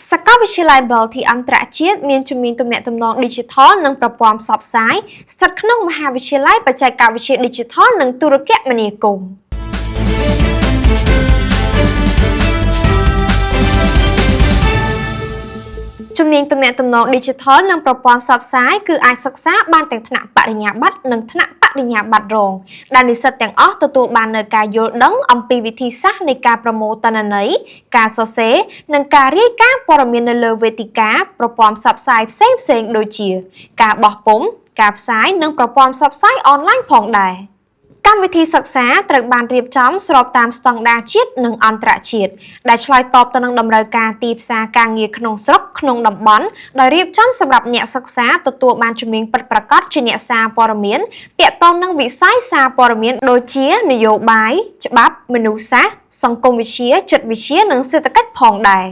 សកលវិទ្យាល័យ Balti អន្តរជាតិមានជំនាញទំនាក់ទំនង Digital និងប្រព័ន្ធផ្សព្វផ្សាយស្ថិតក្នុងមហាវិទ្យាល័យបច្ចេកវិទ្យា Digital និងទូរគមនាគមន៍ ជំនាញទំនាក់ទំនង Digital និងប្រព័ន្ធផ្សព្វផ្សាយគឺអាចសិក្សាបានទាំងថ្នាក់បរិញ្ញាបត្រនិងថ្នាក់បរិញ្ញាបត្ររងដែលនិស្សិតទាំងអស់ទទួលបាននូវការយល់ដឹងអំពីវិធីសាស្ត្រនៃការប្រមូលទិន្នន័យ ការសរសេរ និងការរាយការណ៍ព័ត៌មាននៅលើវេទិកាប្រព័ន្ធផ្សព្វផ្សាយផ្សេងៗដូចជាការបោះពុម្ព ការផ្សាយ និងប្រព័ន្ធផ្សព្វផ្សាយអនឡាញផងដែរ កម្មវិធីសិក្សាត្រូវបានរៀបចំស្របតាមស្តង់ដារជាតិនិងអន្តរជាតិដែលឆ្លើយតបទៅនឹងតម្រូវការទីផ្សារការងារក្នុងស្រុកក្នុងតំបន់ដោយរៀបចំសម្រាប់អ្នកសិក្សាទទួលបានជំនាញពិតប្រាកដជាអ្នកសារព័ត៌មានទាក់ទងនឹងវិស័យសារព័ត៌មានដូចជានយោបាយច្បាប់មនុស្សសាស្ត្រសង្គមវិទ្យាចិត្តវិទ្យានិងសេដ្ឋកិច្ចផងដែរ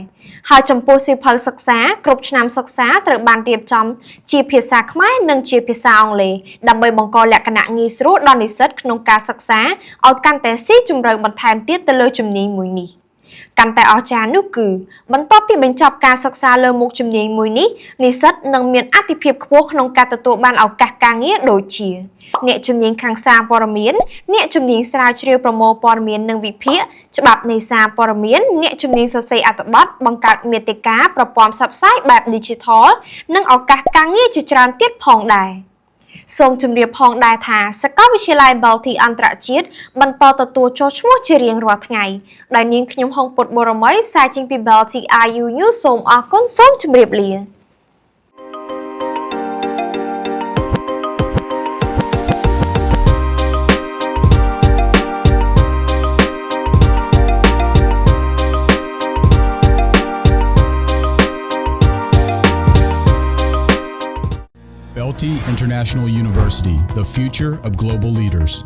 ហើយចំពោះសៀវភៅសិក្សាគ្រប់ឆ្នាំសិក្សាត្រូវបានរៀបចំជាភាសាខ្មែរនិងជាភាសាអង់គ្លេសដើម្បីបង្កលក្ខណៈងាយស្រួលដល់និស្សិតក្នុងការសិក្សាឲ្យកាន់តែស៊ីជម្រៅបន្ថែមទៀតទៅលើជំនាញមួយនេះ កាន់តែអស្ចារ្យនោះគឺបន្ទាប់ពីបញ្ចប់ការសិក្សាលើមុខជំនាញមួយនេះនិស្សិតនឹងមានអាទិភាពខ្ពស់ក្នុងការទទួលបានឱកាសការងារដូចជាអ្នកជំនាញខាងសារព័ត៌មានអ្នកជំនាញស្រាវជ្រាវប្រមូលព័ត៌មាននិងវិភាគច្បាប់នៃសារព័ត៌មានអ្នកជំនាញសរសេរអត្ថបទបង្កើតមាតិកាប្រព័ន្ធផ្សព្វផ្សាយបែប Digital និងឱកាសការងារជាច្រើនទៀតផងដែរ សូមជម្រាបផងដែរថាសាកលវិទ្យាល័យ Balti អន្តរជាតិបន្តទទួលចូលឈ្មោះជារៀងរាល់ថ្ងៃដោយនាងខ្ញុំហុងពុតបូរមីផ្សាយចេញពី Balti IU News សូមអរគុណសូមជម្រាបលា Balti International University, the future of global leaders.